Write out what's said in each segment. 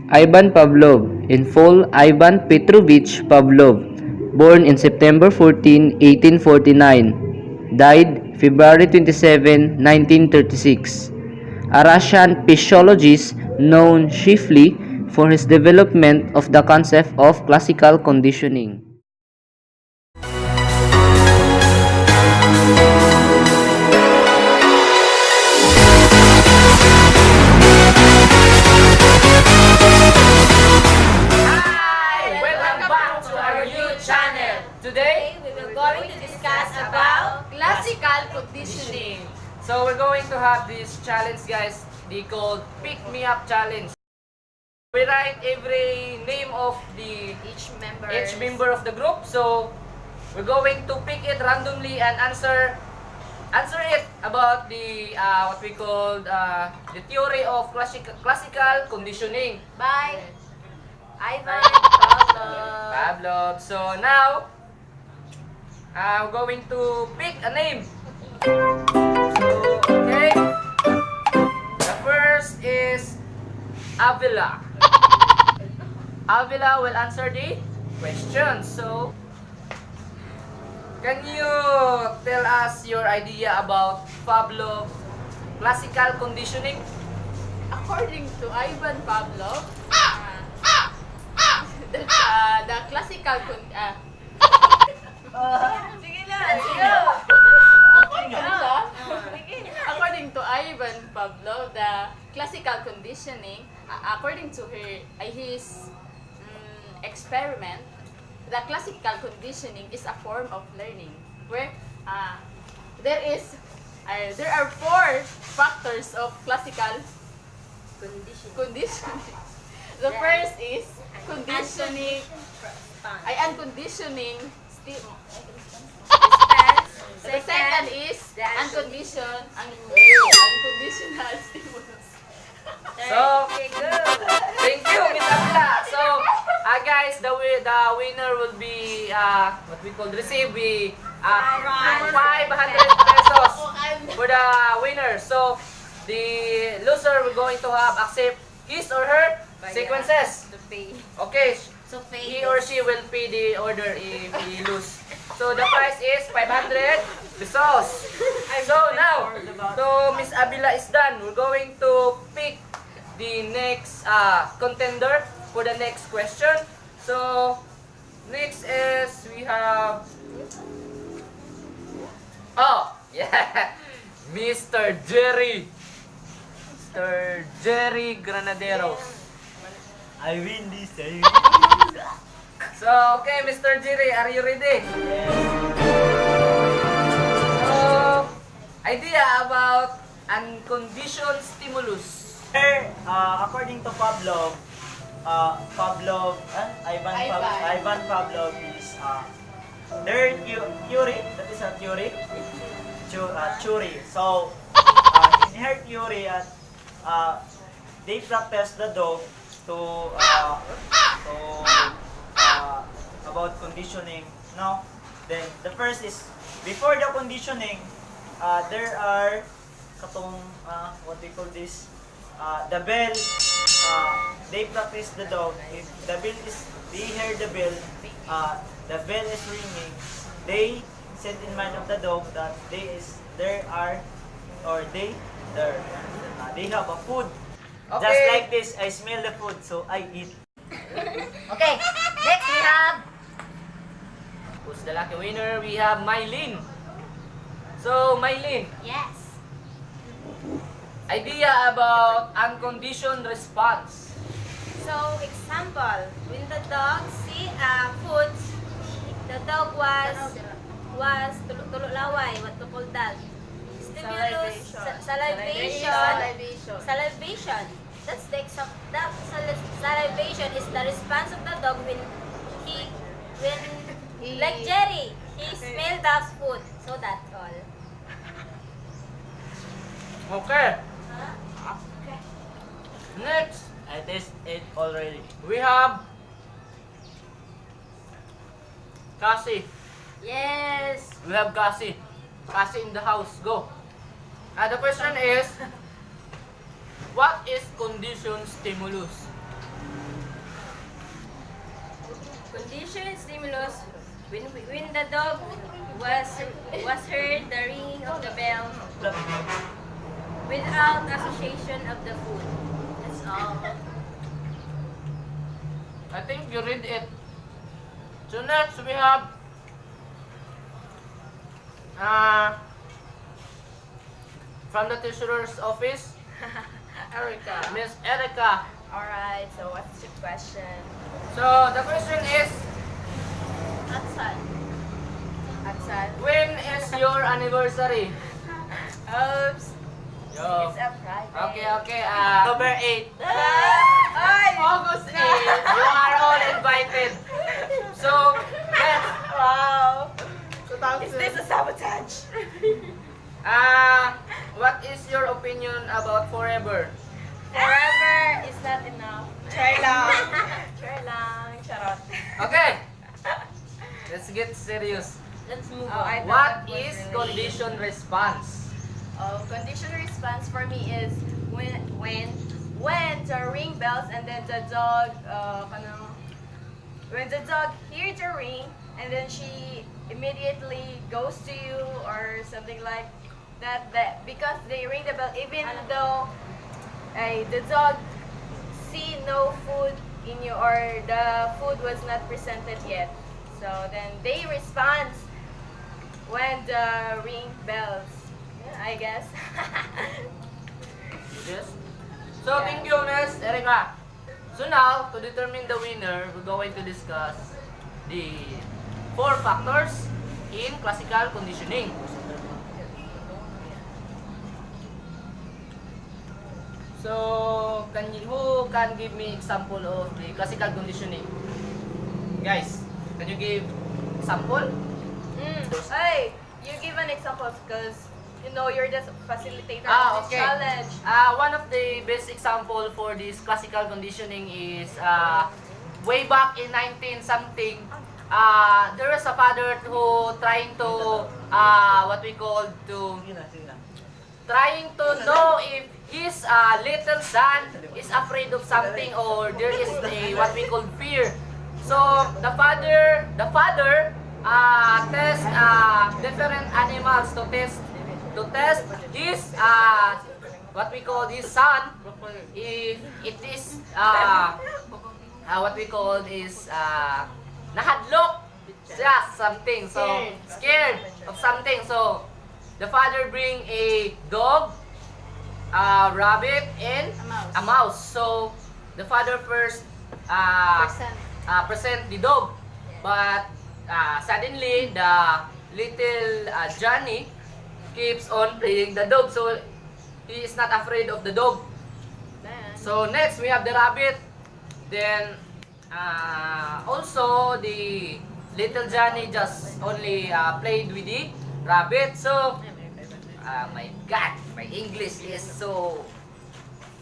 Ivan Pavlov, in full Ivan Petrovich Pavlov, born in September 14, 1849, died February 27, 1936. A Russian physiologist known chiefly for his development of the concept of classical conditioning. Hi! Welcome back to our YouTube channel. Today, We will going to discuss about classical conditioning. So we're going to have this challenge, guys. They called Pick Me Up Challenge. We write every name of each member of the group. So we're going to pick it randomly and answer it about the what we call the theory of classical conditioning. by Ivan Pavlov. Pavlov. So now, I'm going to pick a name. So, okay. The first is Avila. Avila will answer the question. So, can you tell us your idea about Pavlov classical conditioning? According to Ivan Pavlov, the classical sige lang. According to Ivan Pavlov, the classical conditioning, according to his experiment, the classical conditioning is a form of learning where there are four factors of classical conditioning. The first is conditioning, unconditioning stimulus. The second is unconditional stimulus. So, thank you, Miss Avila. So, guys, the winner will be what we call receive 500 pesos for the winner. So, the loser will going to have accept his or her sequences. To pay. Okay, So he or she will pay the order if he lose. So the price is 500 pesos. So now, so Miss Avila is done. We're going to pick the next contender for the next question. So next is we have yeah, Mr. Jerry. Mr. Jerry Granaderos. I win this. So, okay, Mr. Jerry, are you ready? So, idea about unconditioned stimulus. According to Pavlov, Ivan Pavlov is their theory. That is a theory. Theory. So, in her theory, they practice the dog to about conditioning. No, then the first is before the conditioning, there are katong what they call this, the bell. They practice the dog. If the bell is, they hear the bell is ringing. They set in mind of the dog that they have a food. Okay. Just like this, I smell the food, so I eat. Okay, next we have Who's the lucky winner? We have Mylene. So, Mylene, yes. idea about unconditioned response. So example, when the dog see food, the dog was tulok laway, what to call that? Stimulus, salivation. That's the that salivation is the response of the dog when like Jerry, he smelled the food. So that's all. Okay. Next, I taste it already. we have Cassie. Yes. We have Cassie. Cassie in the house. Go. The question is, what is conditioned stimulus? conditioned stimulus, when the dog was heard the ringing of the bell without association of the food. That's all. I think you read it. So next we have from the treasurer's office, Erica. Miss Erica. Alright, so what's your question? So the question is, Atsan. Atsan. when is your anniversary? Oops. Yo. It's a Friday. Okay. October 8. Ay! August 8. You are all invited. So, let's, Wow. Is this a sabotage? what is your opinion about forever? Forever is not enough. Try lang. Try lang. Charot. Okay. Let's get serious. Let's move Oh, I on. What thought that was is really- condition response? Condition response for me is when the ring bells and then the dog when the dog hears the ring and then she immediately goes to you or something like that because they ring the bell even though the dog see no food in you or the food was not presented yet, so then they respond when the ring bells, I guess. Yes. So, thank you, Miss Erica. So now, to determine the winner, we're going to discuss the 4 factors in classical conditioning. So, who can give me example of the classical conditioning? Guys, can you give example? Hey, you give an example because you know you're the facilitator of this Okay. challenge. One of the best example for this classical conditioning is way back in 19 something. There was a father who trying to what we call to trying to know if his little son is afraid of something or there is a what we call fear. So the father test different animals to test his what we call his son if it is what we call is nahadlok siya something, so scared of something. So the father bring a dog, a rabbit, and a mouse. So the father first present the dog, but suddenly the little Johnny keeps on playing the dog, so he is not afraid of the dog. So next we have the rabbit. Then also the little Johnny just only played with the rabbit. So my God, my English is so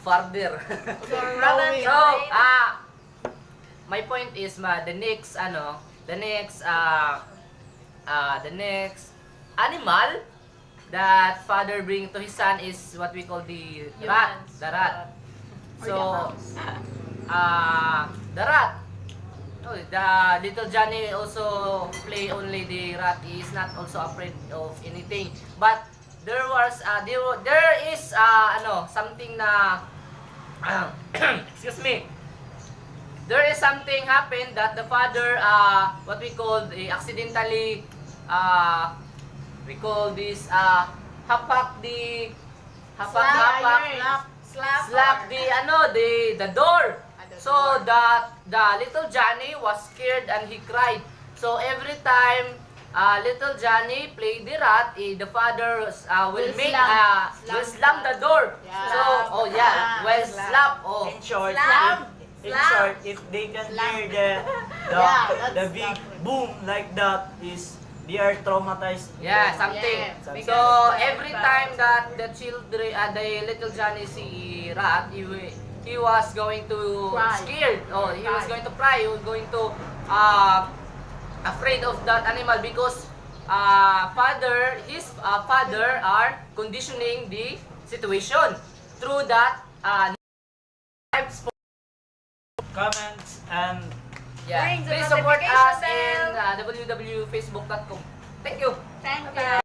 further. So my point is the next animal that father bring to his son is what we call the rat. The rat. So the rat. Oh, the little Johnny also play only the rat. He is not also afraid of anything. But there is something na excuse me. There is something happened that the father what we call accidentally we call this hapak slap the door. So the little Johnny was scared and he cried. So every time little Johnny played the rat, the father will slam the door. Yeah. So slap. In short, if they can hear the big boom like that, is they are traumatized. Yeah, something. Yeah, So every time that the children, the little Johnny see rat, he was going to Cry. scared. Oh, he was going to cry. He was going to afraid of that animal because his father are conditioning the situation through that types Comments and Yeah. Ring the Please support us notification in bell. www.facebook.com. Thank you. Thank you.